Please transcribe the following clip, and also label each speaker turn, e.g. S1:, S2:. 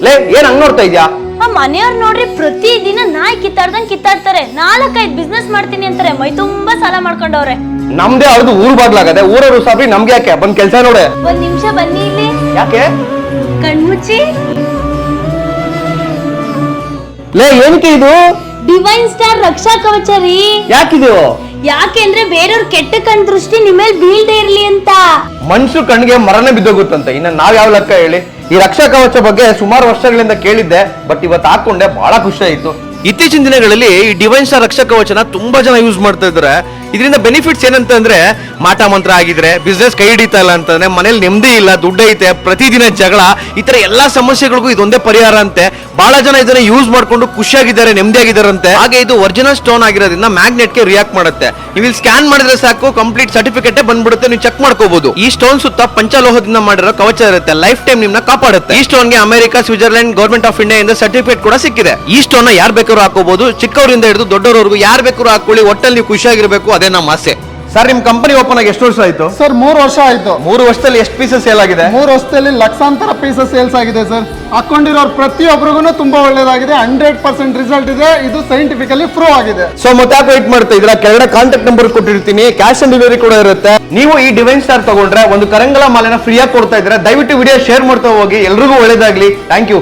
S1: ಲೇ ಏನ್ ಹಂಗ್ ನೋಡ್ತಾ ಇದ್ಯಾ?
S2: ಆ ಮನೆಯವ್ರು ನೋಡ್ರಿ ಪ್ರತಿ ದಿನ ನಾಯಿ ಕಿತ್ತಾಡ್ತಾರೆ. 4-5 ಬಿಸ್ನೆಸ್ ಮಾಡ್ತೀನಿ ಅಂತಾರೆ. ಮೈ ತುಂಬಾ ಸಾಲ ಮಾಡ್ಕೊಂಡವ್ರೆ.
S1: ನಮ್ದೇ ಅವ್ರದ್ದು ಊರ್ ಬಾಗ್ಲಾಗದೆ, ಊರವ್ರು ಸಾಬ್ರಿ ನಮ್ಗೆ ಯಾಕೆ? ಬಂದ್ ಕೆಲ್ಸ ನೋಡೆ.
S2: ಒಂದ್ ನಿಮಿಷ ಬನ್ನಿ ಇಲ್ಲಿ.
S1: ಯಾಕೆ?
S2: ಕಣ್ಮುಚ್ಚಿ.
S1: ಲೇ ಏನಕ್ಕೆ ಇದು?
S2: ಡಿವೈನ್ ಸ್ಟಾರ್ ರಕ್ಷಾ ಕವಚ ರೀ.
S1: ಯಾಕಿದು?
S2: ಯಾಕೆಂದ್ರೆ ಬೇರೆಯವ್ರ ಕೆಟ್ಟ ಕಣ್ ದೃಷ್ಟಿ ನಿಮ್ಮೇಲ್ ಬೀಳ್ದೆ ಇರ್ಲಿ ಅಂತ.
S1: ಮನುಷ್ಯ ಕಣ್ಣಿಗೆ ಮರನೇ ಬಿದ್ದೋಗುತ್ತಂತೆ, ಇನ್ನ ನಾವ್ ಯಾವ ಲೆಕ್ಕ ಹೇಳಿ? ಈ ರಕ್ಷಾ ಕವಚ ಬಗ್ಗೆ ಸುಮಾರು ವರ್ಷಗಳಿಂದ ಕೇಳಿದ್ದೆ, ಬಟ್ ಇವತ್ತು ಹಾಕೊಂಡೆ ಬಹಳ ಖುಷಿ ಆಯ್ತು. ಇತ್ತೀಚಿನ ದಿನಗಳಲ್ಲಿ ಈ ಡಿವೈನ್ ಸ್ಟಾರ್ ರಕ್ಷಾ ಕವಚನ ತುಂಬಾ ಜನ ಯೂಸ್ ಮಾಡ್ತಾ ಇದ್ದಾರೆ. ಇದರಿಂದ ಬೆನಿಫಿಟ್ಸ್ ಏನಂತಂದ್ರೆ, ಮಾಟ ಮಂತ್ರ ಆಗಿದ್ರೆ, ಬಿಸ್ನೆಸ್ ಕೈ ಹಿಡಿತಾ ಇಲ್ಲ ಅಂತಂದ್ರೆ, ಮನೇಲಿ ನೆಮ್ಮದಿ ಇಲ್ಲ, ದುಡ್ಡು ಐತೆ, ಪ್ರತಿದಿನ ಜಗಳ, ಈ ತರ ಎಲ್ಲಾ ಸಮಸ್ಯೆಗಳಿಗೂ ಇದೊಂದೇ ಪರಿಹಾರ ಅಂತೆ. ಬಹಳ ಜನ ಇದನ್ನ ಯೂಸ್ ಮಾಡ್ಕೊಂಡು ಖುಷಿಯಾಗಿದ್ದಾರೆ, ನೆಮ್ಮದಿಯಾಗಿದ್ದಾರಂತೆ. ಹಾಗೆ ಇದು ಒರಿಜಿನಲ್ ಸ್ಟೋನ್ ಆಗಿರೋದ್ರಿಂದ ಮ್ಯಾಗ್ನೆಟ್ ಗೆ ರಿಯಾಕ್ಟ್ ಮಾಡುತ್ತೆ. ನೀವು ಇಲ್ಲಿ ಸ್ಕ್ಯಾನ್ ಮಾಡಿದ್ರೆ ಸಾಕು, ಕಂಪ್ಲೀಟ್ ಸರ್ಟಿಫಿಕೇಟ್ ಬಂದ್ಬಿಡುತ್ತೆ, ನೀವು ಚೆಕ್ ಮಾಡ್ಕೋಬಹುದು. ಈ ಸ್ಟೋನ್ ಸುತ್ತ ಪಂಚಲೋಹದಿಂದ ಮಾಡಿರೋ ಕವಚ ಇರುತ್ತೆ, ಲೈಫ್ ಟೈಮ್ ನಿಮ್ನ ಕಾಪಾಡುತ್ತೆ. ಈ ಸ್ಟೋನ್ ಗೆ America, Switzerland, government of India ಇಂದ ಸರ್ಟಿಫಿಕೇಟ್ ಕೂಡ ಸಿಕ್ಕಿದೆ. ಈ ಸ್ಟೋನ್ ನ ಯಾರು ಬೇಕಾದ್ರೂ ಹಾಕೋಬಹುದು, ಚಿಕ್ಕವರಿಂದ ಹಿಡಿದು ದೊಡ್ಡವರವರೆಗೂ ಯಾರು ಬೇಕಾದ್ರೂ ಹಾಕೊಳ್ಳಿ. ಒಟ್ಟಲ್ಲಿ ನೀವು ಖುಷಿಯಾಗಿರ್ಬೇಕು, ಅದೇ ನಮ್ಮ ಆಸೆ. ಸರ್, ನಿಮ್ ಕಂಪನಿ ಓಪನ್ ಆಗಿ ಎಷ್ಟು ವರ್ಷ ಆಯ್ತು?
S3: ಸರ್ 3 ವರ್ಷ ಆಯ್ತು.
S1: 3 ವರ್ಷದಲ್ಲಿ ಎಷ್ಟು ಪೀಸಸ್ ಸೇಲ್ ಆಗಿದೆ?
S3: 3 ವರ್ಷದಲ್ಲಿ ಲಕ್ಷಾಂತರ ಪೀಸಸ್ ಸೇಲ್ಸ್ ಆಗಿದೆ ಸರ್. ಹಾಕೊಂಡಿರೋರು ಪ್ರತಿಯೊಬ್ಬರಿಗೂ ತುಂಬಾ ಒಳ್ಳೇದಾಗಿದೆ. 100% ರಿಸಲ್ಟ್ ಇದೆ. ಇದು ಸೈಂಟಿಫಿಕಲಿ ಪ್ರೂವ್ ಆಗಿದೆ.
S1: ಸೊ ಮತ್ತೆ ಯಾಕೆ ವೇಟ್ ಮಾಡ್ತಾ ಇದ್ರ? ಕೆಳಗಡೆ ಕಾಂಟ್ಯಾಕ್ಟ್ ನಂಬರ್ ಕೊಟ್ಟಿರ್ತೀನಿ, ಕ್ಯಾಶ್ ಆನ್ ಡೆಲಿವರಿ ಕೂಡ ಇರುತ್ತೆ. ನೀವು ಈ ಡಿವೈನ್ ಸ್ಟಾರ್ ತಗೊಂಡ್ರೆ ಒಂದು ಕರಂಗಲ ಮಾಲೆನ ಫ್ರೀ ಆಗಿ ಕೊಡ್ತಾ ಇದ್ರೆ, ದಯವಿಟ್ಟು ವಿಡಿಯೋ ಶೇರ್ ಮಾಡ್ತಾ ಹೋಗಿ. ಎಲ್ರಿಗೂ ಒಳ್ಳೇದಾಗ್ಲಿ. Thank you.